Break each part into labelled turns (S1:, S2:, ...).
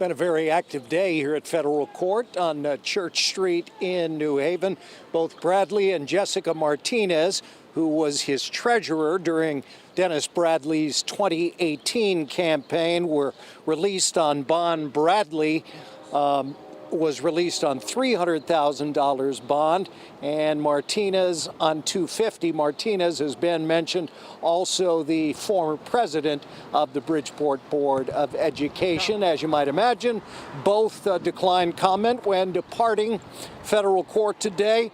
S1: Been a very active day here at Federal Court on Church Street in New Haven. Both Bradley and Jessica Martinez, who was his treasurer during Dennis Bradley's 2018 campaign, were released on bond. Bradley was released on $300,000 bond, and Martinez on $250,000. Martinez has been mentioned, also the former president of the Bridgeport Board of Education. As you might imagine, both declined comment when departing federal court today.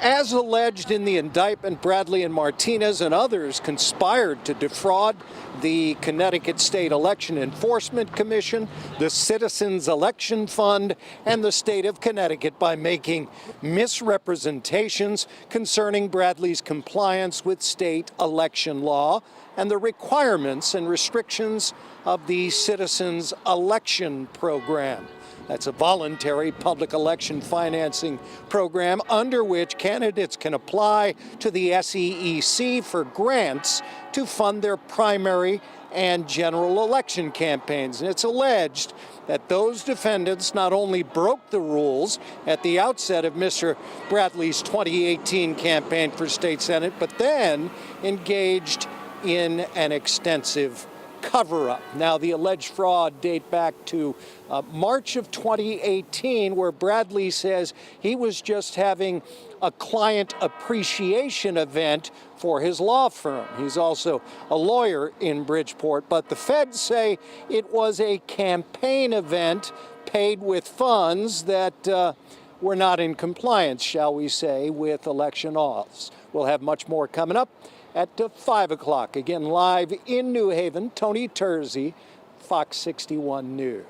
S1: As alleged in the indictment, Bradley and Martinez and others conspired to defraud the Connecticut State Election Enforcement Commission, the Citizens Election Fund, and the state of Connecticut by making misrepresentations concerning Bradley's compliance with state election law and the requirements and restrictions of the Citizens Election Program. That's a voluntary public election financing program under which candidates can apply to the SEEC for grants to fund their primary and general election campaigns. And it's alleged that those defendants not only broke the rules at the outset of Mr. Bradley's 2018 campaign for state senate, but then engaged in an extensive cover-up. Now, the alleged fraud date back to March of 2018, where Bradley says he was just having a client appreciation event for his law firm. He's also a lawyer in Bridgeport, but the feds say it was a campaign event paid with funds that were not in compliance, shall we say, with election laws. We'll have much more coming up at 5 o'clock. Again, live in New Haven, Tony Terzi, Fox 61 News.